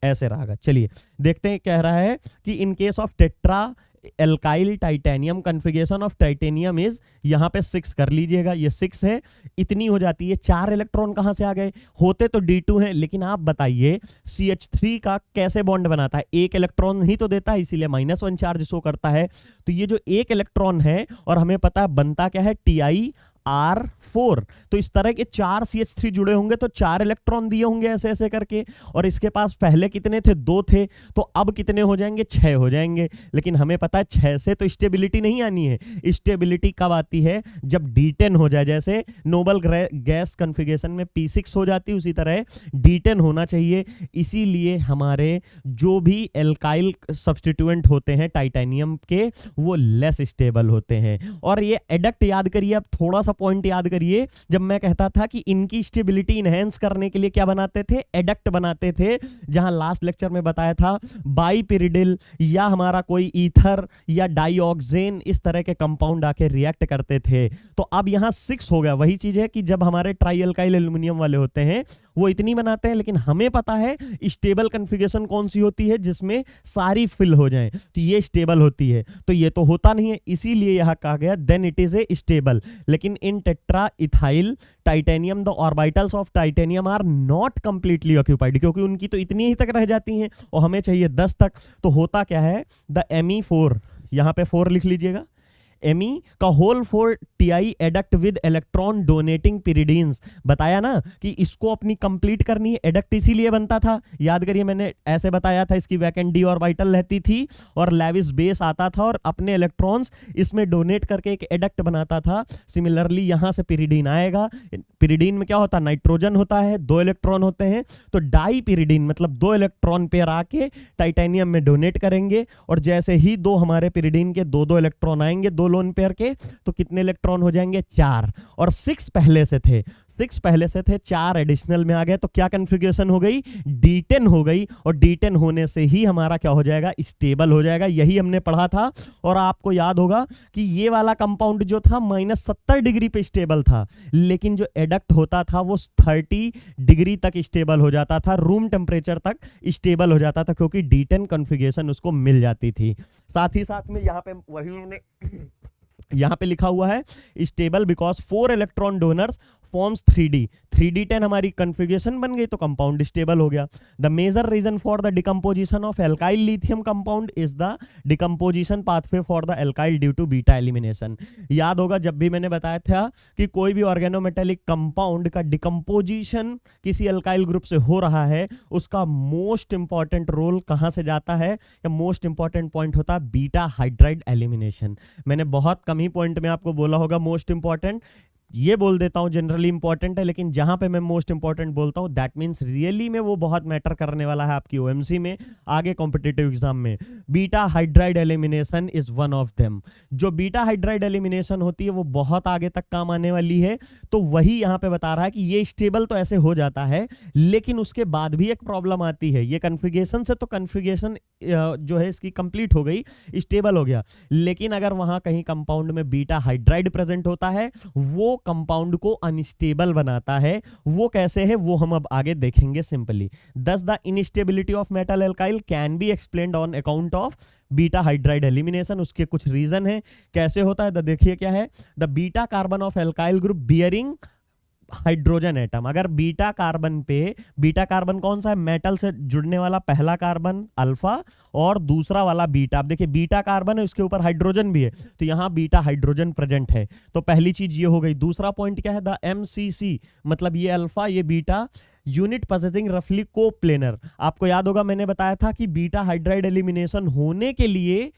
ऐसे रहेगा। चलिए देखते हैं, कह रहा है कि in case of tetra alkyl titanium configuration of titanium is, यहां पे 6 कर लीजिएगा, ये 6 है, इतनी हो जाती है। 4 इलेक्ट्रॉन कहां से आ गए? होते तो D2 हैं, लेकिन आप बताइए CH3 का कैसे बॉन्ड बनाता है? एक इलेक्ट्रॉन ही तो देता है, इसीलिए -1 चार्ज शो करता है। तो ये जो एक इलेक्ट्रॉन है, और हमें पता है बनता क्या है? TiR4। तो इस तरह के 4 CH3 जुड़े होंगे तो 4 इलेक्ट्रॉन दिए होंगे ऐसे ऐसे करके, और इसके पास पहले कितने थे? 2 थे, तो अब कितने हो जाएंगे? 6 हो जाएंगे। लेकिन हमें पता है 6 से तो स्टेबिलिटी नहीं आनी है। स्टेबिलिटी कब आती है? जब D10 हो जाए, जैसे नोबल गैस कन्फिगरेशन में P6 हो जाती है, उसी तरह D10 होना चाहिए। इसीलिए हमारे जो भी एल्काइल सब्स्टिट्यूएंट होते हैं टाइटेनियम के, वो लेस स्टेबल होते हैं। और ये एडक्ट याद करिए, अब थोड़ा सा पॉइंट याद करिए, जब मैं कहता था कि इनकी स्टेबिलिटी इनहेंस करने के लिए क्या बनाते थे? एडक्ट बनाते थे, जहां लास्ट लेक्चर में बताया था बाइपिरिडिल या हमारा कोई ईथर या डाइऑक्सेन, इस तरह के कंपाउंड आके रिएक्ट करते थे। तो अब यहां 6 हो गया। वही चीज है कि जब हमारे ट्राई एल्काइल एल्युमिनियम वाले होते हैं वो इतनी बनाते हैं, लेकिन हमें पता है स्टेबल कन्फिगरेशन कौन सी होती है? जिसमें सारी फिल हो जाए, तो ये स्टेबल होती है। तो ये तो होता नहीं है, इसीलिए यहां कहा गया then it is a stable. लेकिन in tetra ethyl titanium the orbitals of titanium are not completely occupied, क्योंकि उनकी तो इतनी ही तक रह जाती हैं और हमें चाहिए 10 तक। तो होता क्या है? द Me4, यहां पे 4 लिख लीजिएगा, एमी का होल 4 T adduct with electron donating pyridines. बताया ना कि इसको अपनी कंप्लीट करनी है, एडक्ट इसीलिए बनता था, याद करिए मैंने ऐसे बताया था, इसकी वैकेंट डी ऑर्बिटल रहती थी और लेविस बेस आता था और अपने इलेक्ट्रॉन्स इसमें डोनेट करके एक एडक्ट बनाता था। सिमिलरली यहां से पिरिडीन आएगा, पिरिडीन में क्या होता है, नाइट्रोजन होता है, 2 इलेक्ट्रॉन होते हैं, तो डाई पिरिडीन मतलब 2 इलेक्ट्रॉन पेयर आके टाइटेनियम में डोनेट करेंगे और जैसे ही 2 हमारे पिरिडीन के 2 एलेक्ट्रॉन आएंगे 2 लोन पेयर के, तो कितने इलेक्ट्रॉन हो जाएंगे, 4, और 6 पहले से थे, 4 एडिशनल में आ गए, तो क्या कन्फिगरेशन हो गई, D10 हो गई, और D10 होने से ही हमारा क्या हो जाएगा, स्टेबल हो जाएगा। यही हमने पढ़ा था और आपको याद होगा कि ये वाला कंपाउंड जो था -70 डिग्री पे स्टेबल था, लेकिन जो एडक्ट होता था वो 30 डिग्री तक स्टेबल हो जाता था, रूम टेम्परेचर तक स्टेबल हो जाता था, क्योंकि D10 कॉन्फ़िगरेशन उसको मिल जाती थी। साथ ही साथ में यहाँ पे वही हमने यहां पे लिखा हुआ है stable because 4 electron donors forms 3D10 हमारी कॉन्फ़िगरेशन बन गई तो कंपाउंड स्टेबल हो गया। The major reason for the decomposition of alkyl lithium compound is the decomposition pathway for the alkyl due to beta elimination. याद होगा जब भी मैंने बताया था कि कोई भी ऑर्गेनोमेटेलिक कंपाउंड का डिकम्पोजिशन किसी एल्काइल ग्रुप से हो रहा है, उसका मोस्ट इंपॉर्टेंट रोल कहां से जाता है, या मोस्ट इंपॉर्टेंट पॉइंट होता है बीटा हाइड्राइड एलिमिनेशन। मैंने बहुत कम ही पॉइंट में आपको बोला होगा मोस्ट इंपॉर्टेंट, ये बोल देता हूं जनरली इंपॉर्टेंट है, लेकिन जहां पे मैं मोस्ट इंपॉर्टेंट बोलता हूं दैट मींस रियली में वो बहुत मैटर करने वाला है आपकी ओएमसी में, आगे कॉम्पिटिटिव एग्जाम में। Beta hydride elimination is one of them. जो बीटा हाइड्राइड एलिमिनेशन होती है वो बहुत आगे तक काम आने वाली है, तो वही यहां पे बता रहा है कि ये स्टेबल तो ऐसे हो जाता है, लेकिन उसके बाद भी एक प्रॉब्लम आती है। ये कन्फिगरेशन से तो कन्फिगरेशन जो है इसकी कंप्लीट हो गई, स्टेबल हो गया, लेकिन अगर वहां कहीं कंपाउंड में बीटा हाइड्राइड प्रेजेंट होता है, वो कंपाउंड को अनस्टेबल बनाता है। वो कैसे है वो हम अब आगे देखेंगे सिंपली। दस the instability of metal alkyl can be explained on account of beta hydride elimination. उसके कुछ रीजन है कैसे होता है, देखिए क्या है। The beta carbon of alkyl group bearing hydrogen atom, अगर बीटा कार्बन पे, बीटा कार्बन कौन सा है, मेटल से जुड़ने वाला पहला कार्बन अल्फा और दूसरा वाला बीटा। अब देखिए बीटा कार्बन है, उसके ऊपर हाइड्रोजन भी है, तो यहां बीटा हाइड्रोजन प्रेजेंट है, तो पहली चीज ये हो गई। दूसरा पॉइंट क्या है, द MCC मतलब ये अल्फा ये बीटा यूनिट पोजेसिंग रफली कोप्लेनर। आपको याद होगा मैंने बताया था कि बीटा हाइड्राइड एलिमिनेशन होने के लिए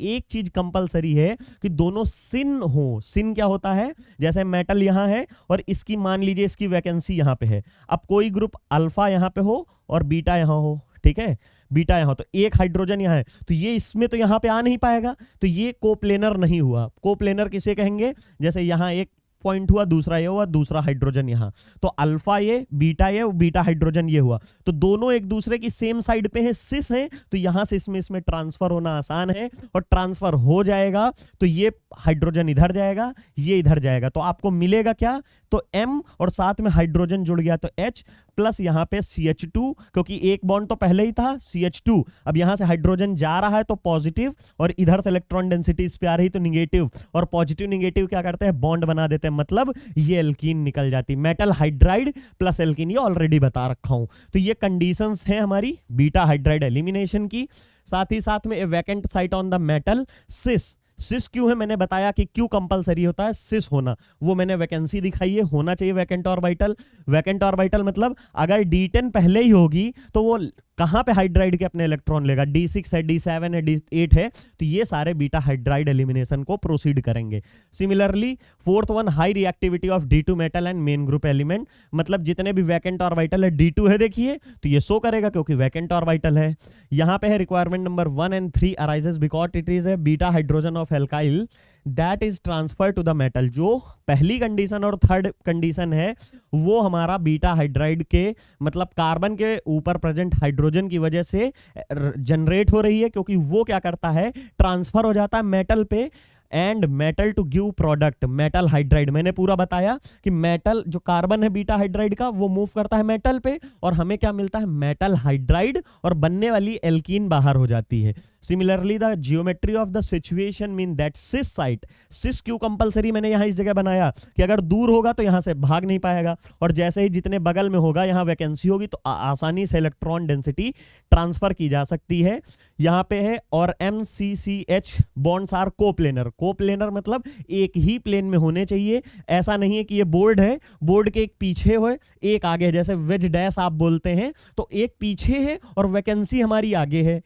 एक चीज कंपलसरी है कि दोनों सिन हो। सिन क्या होता है, जैसे मेटल यहां है और इसकी मान लीजिए इसकी वैकेंसी यहां पे है, अब कोई ग्रुप अल्फा यहां पे हो और बीटा यहां हो, ठीक है, बीटा यहां, तो एक हाइड्रोजन यहां है, तो ये इसमें तो यहां पे आ नहीं पाएगा, तो ये कोप्लेनर नहीं हुआ। कोप्लेनर किसे कहेंगे, जैसे यहां एक पॉइंट हुआ, दूसरा ये हुआ, दूसरा हाइड्रोजन यहां, तो अल्फा ये बीटा हाइड्रोजन ये हुआ, तो दोनों एक दूसरे की सेम साइड पे हैं, सिस हैं, तो यहां से इसमें ट्रांसफर होना आसान है और ट्रांसफर हो जाएगा तो ये हाइड्रोजन इधर जाएगा, ये इधर जाएगा, तो आपको मिलेगा क्या, तो M और साथ में हाइड्रोजन जुड़ गया तो H प्लस यहां पे CH2, क्योंकि एक बॉन्ड तो पहले ही था CH2, अब यहां से हाइड्रोजन जा रहा है तो पॉजिटिव और इधर से इलेक्ट्रॉन डेंसिटी इस पे आ रही तो निगेटिव, और पॉजिटिव निगेटिव क्या करते हैं, बॉन्ड बना देते हैं, मतलब ये एल्कीन निकल जाती। मेटल हाइड्राइड प्लस एल्कीन, ये ऑलरेडी बता रखा हूं। तो ये कंडीशंस हैं हमारी बीटा हाइड्राइड एलिमिनेशन की। साथ ही साथ में a vacant site on the metal cis. Cis क्यों है, मैंने बताया कि क्यों कंपलसरी होता है सिस होना, वो मैंने वैकेंसी दिखाई है, होना चाहिए वैकेंट ऑर्बिटल। वैकेंट ऑर्बिटल मतलब अगर D10 पहले ही होगी तो वो कहां पे हाइड्राइड के अपने इलेक्ट्रॉन लेगा, D6 है, D7 है, D8 है, तो ये सारे बीटा हाइड्राइड एलिमिनेशन को प्रोसीड करेंगे। Similarly fourth one, high reactivity of D2 metal and main group element, मतलब जितने भी वैकेंट ऑर्बिटल है D2 है, देखिए तो ये शो करेगा क्योंकि वैकेंट ऑर्बिटल है। यहां पे है requirement number 1 and 3 arises because it is a beta hydrogen of alkyl that is transfer to the metal. जो पहली कंडीशन और थर्ड कंडीशन है वो हमारा बीटा हाइड्राइड के मतलब कार्बन के ऊपर प्रेजेंट हाइड्रोजन की वजह से जनरेट हो रही है, क्योंकि वो क्या करता है, ट्रांसफर हो जाता है मेटल पे and metal to give product metal hydride. मैंने पूरा बताया कि मेटल जो कार्बन है बीटा हाइड्राइड का वो मूव करता है मेटल पे और हमें क्या मिलता है, मेटल हाइड्राइड, और बनने वाली एल्कीन बाहर हो जाती है। Similarly the geometry of the situation mean that cis site, cis क्यों कंपलसरी मैंने यहां इस जगह बनाया कि अगर दूर होगा तो यहां से भाग नहीं पाएगा, और जैसे ही जितने बगल में होगा यहां वैकेंसी होगी तो आसानी से इलेक्ट्रॉन डेंसिटी ट्रांसफर की जा सकती है। यहां पे है और MCCH bonds are coplanar, coplanar मतलब एक ही प्लेन में होने चाहिए। ऐसा नहीं है कि ये बोर्ड है, बोर्ड के एक पीछे हो एक आगे है, जैसे वेज डैश आप बोलते हैं, तो एक पीछे है और वैकेंसी हमारी आगे है।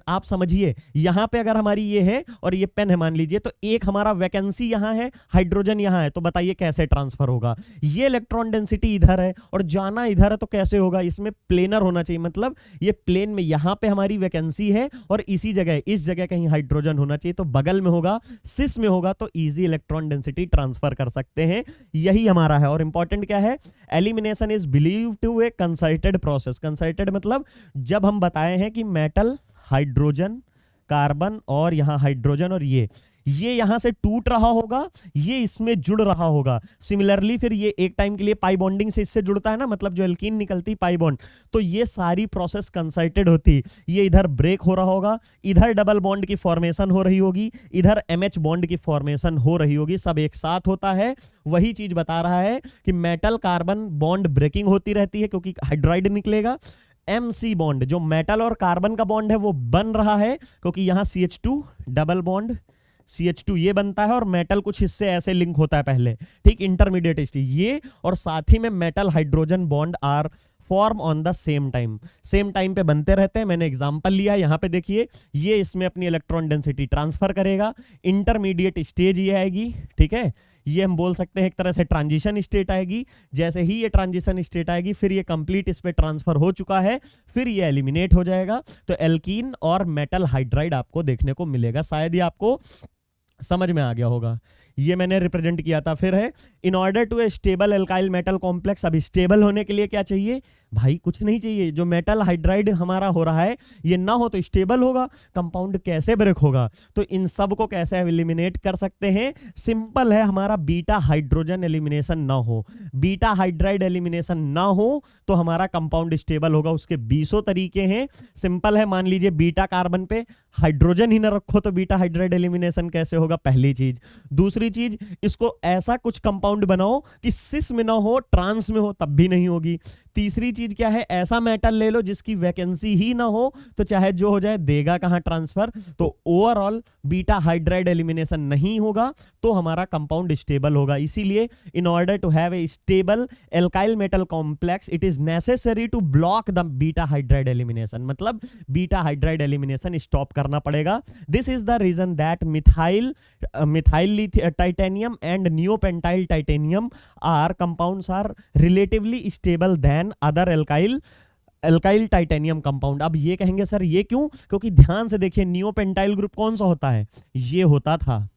आप समझिए यहां पे अगर हमारी ये है और ये पेन है मान लीजिए, तो एक हमारा वैकेंसी यहां है, हाइड्रोजन यहां है, तो बताइए कैसे ट्रांसफर होगा। ये इलेक्ट्रॉन डेंसिटी इधर है और जाना इधर है, तो कैसे होगा, इसमें प्लेनर होना चाहिए, मतलब ये प्लेन में यहां पे हमारी वैकेंसी है और इसी जगह इस जगह कहीं हाइड्रोजन होना चाहिए, तो बगल में होगा, सिस में होगा, तो इजी इलेक्ट्रॉन डेंसिटी ट्रांसफर कर सकते हैं। यही हमारा है। और इंपॉर्टेंट क्या है, elimination is believe to a concerted process. Concerted मतलब जब हम बताए हैं कि मेटल, हाइड्रोजन, कार्बन और यहां हाइड्रोजन और ये यहां से टूट रहा होगा, ये इसमें जुड़ रहा होगा। सिमिलरली फिर ये एक टाइम के लिए पाई बॉन्डिंग से इससे जुड़ता है ना, मतलब जो एल्कीन निकलती पाई बॉन्ड, तो ये सारी प्रोसेस कंसर्टेड होती। ये इधर ब्रेक हो रहा होगा, इधर डबल बॉन्ड की फॉर्मेशन हो रही होगी, इधर MH बॉन्ड की फॉर्मेशन हो रही होगी, सब एक साथ होता है। वही चीज बता रहा है कि मेटल कार्बन बॉन्ड ब्रेकिंग होती रहती है क्योंकि हाइड्राइड निकलेगा। MC बॉन्ड जो मेटल और कार्बन का बॉन्ड है वो बन रहा है क्योंकि यहां CH2 डबल बॉन्ड CH2 ये बनता है और मेटल कुछ हिस्से ऐसे लिंक होता है पहले, ठीक, इंटरमीडिएट स्टेज ये, और साथ ही में metal hydrogen bond are form on the same time पे बनते रहते हैं। मैंने एग्जांपल लिया, यहां पे देखिए ये इसमें अपनी इलेक्ट्रॉन डेंसिटी ट्रांसफर करेगा, इंटरमीडिएट स्टेज ये आएगी, ठीक है, ये हम बोल सकते हैं एक तरह से ट्रांजिशन स्टेट आएगी। जैसे ही ये ट्रांजिशन स्टेट आएगी फिर ये कंप्लीट इस पे ट्रांसफर हो चुका है, फिर ये एलिमिनेट हो जाएगा, तो एल्कीन और मेटल हाइड्राइड आपको देखने को मिलेगा। शायद ये आपको समझ में आ गया होगा, ये मैंने रिप्रेजेंट किया था। फिर है in order to a stable alkyl metal complex, अब स्टेबल होने के लिए क्या चाहिए भाई, कुछ नहीं चाहिए। जो मेटल हाइड्राइड हमारा हो रहा है ये ना हो तो स्टेबल होगा, कंपाउंड कैसे ब्रेक होगा, तो इन सब को कैसे एलिमिनेट कर सकते हैं, सिंपल है, हमारा बीटा हाइड्रोजन एलिमिनेशन ना हो, बीटा हाइड्राइड एलिमिनेशन ना हो तो हमारा कंपाउंड स्टेबल होगा। उसके 20 तरीके हैं, सिंपल है। मान लीजिए बीटा कार्बन पे हाइड्रोजन ही ना रखो तो बीटा हाइड्राइड एलिमिनेशन कैसे होगा, पहली चीज। दूसरी चीज, इसको ऐसा कुछ कंपाउंड बनाओ कि सिस में ना हो, ट्रांस में हो, तब भी नहीं होगी। तीसरी चीज क्या है, ऐसा मेटल ले लो जिसकी वैकेंसी ही ना हो, तो चाहे जो हो जाए देगा कहां ट्रांसफर, तो ओवरऑल बीटा हाइड्राइड एलिमिनेशन नहीं होगा तो हमारा कंपाउंड स्टेबल होगा। इसीलिए in order to have a stable alkyl metal complex it is necessary to block the beta hydride elimination, मतलब बीटा हाइड्राइड एलिमिनेशन स्टॉप करना पड़ेगा। This is the reason that methyl titanium and neopentyl titanium are compounds are relatively stable than other alkyl titanium compound. अब ये कहेंगे सर ये क्यों, क्योंकि ध्यान से देखिए नियोपेंटाइल ग्रुप कौन सा होता है, ये होता था,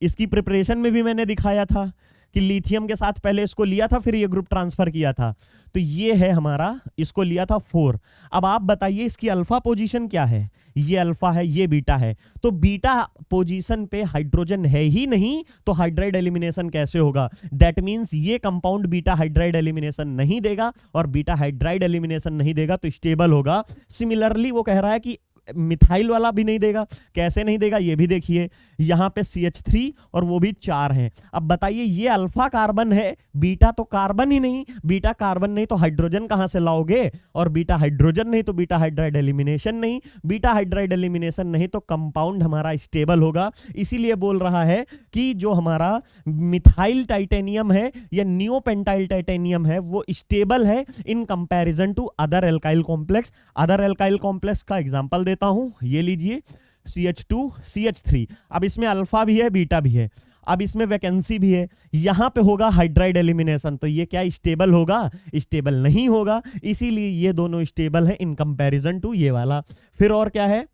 इसकी प्रिपरेशन में भी मैंने दिखाया था कि लिथियम के साथ पहले इसको लिया था फिर ये ग्रुप ट्रांसफर किया था, तो ये है हमारा, इसको लिया था 4। अब आप बताइए इसकी अल्फा पोजीशन क्या है, ये अल्फा है ये बीटा है, तो बीटा पोजीशन पे हाइड्रोजन है ही नहीं तो हाइड्राइड एलिमिनेशन कैसे होगा, दैट मींस ये कंपाउंड बीटा हाइड्राइड एलिमिनेशन नहीं देगा, और बीटा हाइड्राइड एलिमिनेशन नहीं देगा तो स्टेबल होगा। सिमिलरली वो कह रहा है कि मिथाइल वाला भी नहीं देगा, कैसे नहीं देगा ये भी देखिए, यहां पे CH3 और वो भी 4 हैं। अब बताइए ये अल्फा कार्बन है, बीटा तो कार्बन ही नहीं, बीटा कार्बन नहीं तो हाइड्रोजन कहां से लाओगे, और बीटा हाइड्रोजन नहीं तो बीटा हाइड्राइड एलिमिनेशन नहीं, बीटा हाइड्राइड एलिमिनेशन नहीं तो कंपाउंड हमारा स्टेबल होगा। इसीलिए बोल रहा है कि जो हमारा मिथाइल टाइटेनियम है या नियोपेंटाइल टाइटेनियम है वो स्टेबल है in comparison to other alkyl complex. Other alkyl complex का एग्जांपल देता हूं, ये लीजिए CH2 CH3, अब इसमें अल्फा भी है बीटा भी है, अब इसमें वैकेंसी भी है, यहां पे होगा हाइड्राइड एलिमिनेशन, तो ये क्या स्टेबल होगा, स्टेबल नहीं होगा। इसीलिए ये दोनों स्टेबल है इन कंपैरिजन टू ये वाला। फिर और क्या है,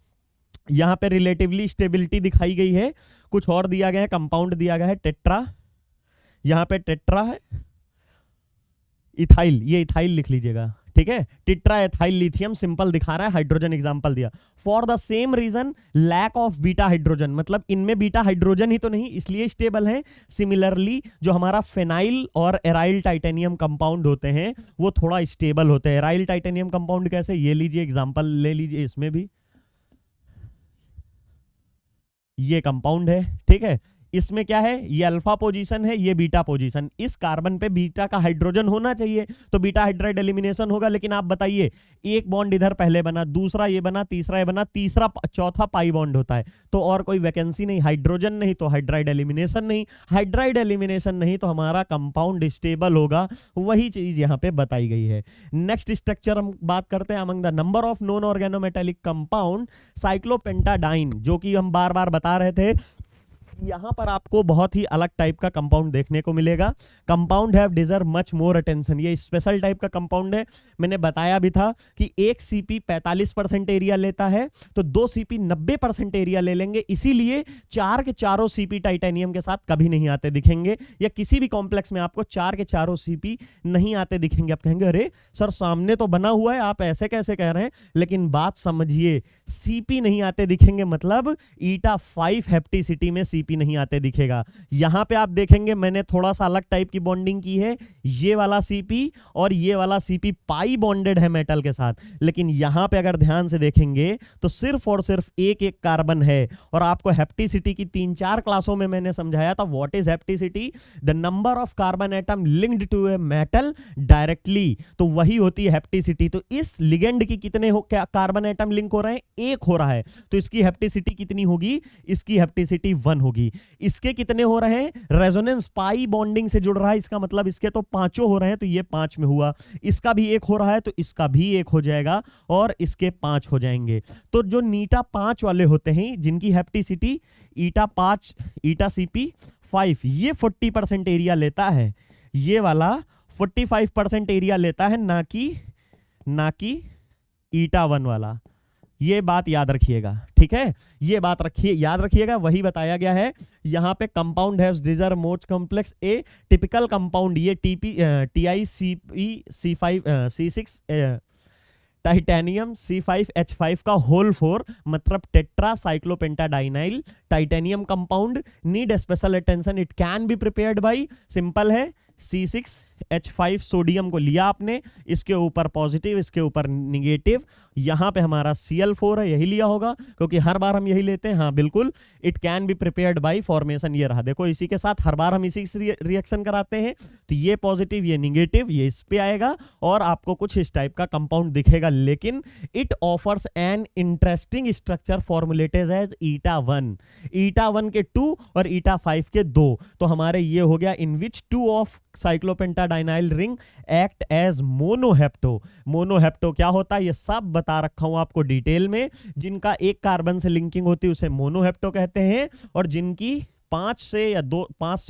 यहां पे रिलेटिवली स्टेबिलिटी दिखाई गई है, कुछ और दिया गया है, कंपाउंड दिया गया है टेट्रा, यहां पे टेट्रा है, इथाइल, ये इथाइल लिख लीजिएगा, ठीक है, टेट्रा एथाइल लिथियम सिंपल दिखा रहा है, हाइड्रोजन एग्जांपल दिया। For the same reason lack of beta hydrogen, मतलब इनमें बीटा हाइड्रोजन ही तो नहीं इसलिए स्टेबल है। सिमिलरली जो हमारा फेनाइल और एराइल टाइटेनियम कंपाउंड होते हैं वो थोड़ा स्टेबल होते हैं। एराइल टाइटेनियम कंपाउंड कैसे, ये लीजिए एग्जांपल ले लीजिए, इसमें भी ये कंपाउंड है, ठीक है। इसमें क्या है, ये अल्फा पोजीशन है, ये बीटा पोजीशन। इस कार्बन पे बीटा का हाइड्रोजन होना चाहिए, तो बीटा हाइड्राइड एलिमिनेशन होगा। लेकिन आप बताइए, एक बॉन्ड इधर पहले बना, दूसरा ये बना, तीसरा ये बना, तीसरा चौथा पाई बॉन्ड होता है, तो और कोई वैकेंसी नहीं, हाइड्रोजन नहीं तो हाइड्राइड एलिमिनेशन नहीं, हाइड्राइड एलिमिनेशन नहीं तो हमारा कंपाउंड स्टेबल होगा। वही चीज यहाँ पे बताई गई है। नेक्स्ट स्ट्रक्चर हम बात करते हैं, among the number of non organometallic compound cyclopentadiene, जो कि हम बार बार बता रहे थे। यहां पर आपको बहुत ही अलग टाइप का कंपाउंड देखने को मिलेगा। Compound have deserve much more attention, ये स्पेशल टाइप का कंपाउंड है। मैंने बताया भी था कि एक सीपी 45% एरिया लेता है, तो 2 सीपी 90% एरिया ले लेंगे। इसीलिए 4 के चारों सीपी टाइटेनियम के साथ कभी नहीं आते दिखेंगे, या किसी भी कॉम्प्लेक्स में आपको 4 के चारों सीपी नहीं आते दिखेंगे। आप कहेंगे अरे सर सामने तो बना हुआ है, आप ऐसे कैसे कह रहे हैं? लेकिन बात समझिए, सीपी नहीं आते दिखेंगे मतलब ईटा 5 हेप्टिसिटी में सीपी नहीं आते दिखेगा। यहां पे आप देखेंगे मैंने थोड़ा सा अलग टाइप की बॉन्डिंग की है, ये वाला सीपी और ये वाला सीपी पाई बॉन्डेड है मेटल के साथ। लेकिन यहां पे अगर ध्यान से देखेंगे तो सिर्फ और सिर्फ एक एक कार्बन है। और आपको हेप्टिसिटी की 3-4 क्लासों में मैंने समझाया था, what is hapticity, the number of carbon atom linked to a metal directly, तो वही होती है हेप्टिसिटी। तो इस लिगेंड की कितने कार्बन एटम लिंक हो रहे हैं? एक हो रहा है, तो इसकी हेप्टिसिटी कितनी होगी? इसकी हेप्टिसिटी 1 होगी। इसके कितने हो रहे हैं? रेजोनेंस पाई बॉन्डिंग से जुड़ रहा है, इसका मतलब इसके तो 5 हो रहे हैं, तो ये 5 में हुआ। इसका भी 1 हो रहा है, तो इसका भी 1 हो जाएगा, और इसके 5 हो जाएंगे। तो जो नीटा 5 वाले होते हैं, जिनकी हेप्टिसिटी ईटा 5, ईटा सीपी 5, ये 40% एरिया लेता है, ये वाला 45% एरिया लेता है, ना कि ईटा 1 वाला। ये बात याद रखिएगा, ठीक है, ये बात याद रखिएगा। वही बताया गया है यहां पे। Compound haves deserve most complex ए टिपिकल कंपाउंड, ये TiCC5 टाइटेनियम C5H5 का होल 4 मतलब tetra cyclopentadienyl titanium compound need special attention. It can be prepared by, simple है, C6H5 सोडियम को लिया आपने, इसके ऊपर पॉजिटिव, इसके ऊपर निगेटिव, यहां पे हमारा Cl4 है, यही लिया होगा क्योंकि हर बार हम यही लेते हैं। हाँ बिल्कुल, it can be prepared by formation, ये रहा, देखो इसी के साथ हर बार हम इसी से रिएक्शन कराते हैं। तो ये पॉजिटिव, ये निगेटिव, ये इस पे आएगा और आपको कुछ इस टाइप का कंपाउंड दिखेगा। लेकिन it offers an interesting structure formulated as eta 1 के 2 और ईटा 5 के 2। तो हमारे ये हो गया in which 2 of cyclopentadienyl ring act as monohapto क्या होता है ये सब बता रखा हूं आपको डिटेल में। जिनका एक कार्बन से लिंकिंग होती है उसे मोनोहेप्टो कहते हैं, और जिनकी 5 से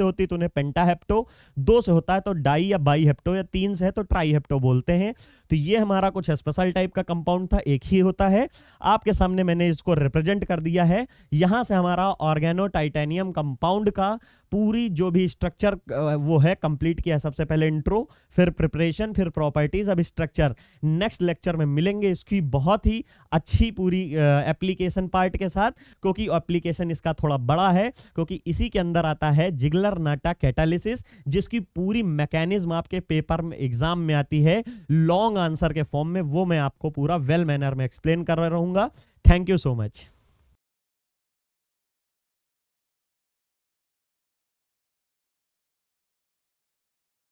होती तो उन्हें पेंटाहेप्टो, 2 से होता है तो डाई या बाई हेप्टो, या 3 से है तो ट्राईहेप्टो बोलते हैं। तो ये हमारा कुछ स्पेशल टाइप का कंपाउंड था, एक ही होता है। आपके सामने मैंने इसको रिप्रेजेंट कर दिया है। यहां से हमारा ऑर्गेनो टाइटेनियम कंपाउंड का पूरी जो भी स्ट्रक्चर वो है कंप्लीट किया। सबसे पहले इंट्रो, फिर प्रिपरेशन, फिर प्रॉपर्टीज, अब स्ट्रक्चर। नेक्स्ट लेक्चर में मिलेंगे इसकी बहुत ही अच्छी पूरी एप्लीकेशन पार्ट के साथ, क्योंकि एप्लीकेशन इसका थोड़ा बड़ा है, क्योंकि इसी के अंदर आता है जिगलर-नाटा कैटालिसिस, जिसकी पूरी मैकेनिज्म आपके पेपर में एग्जाम में आती है लॉन्ग आंसर के फॉर्म में। वो मैं आपको पूरा वेल मैनर में एक्सप्लेन कर रहा रहूंगा। Thank you so much.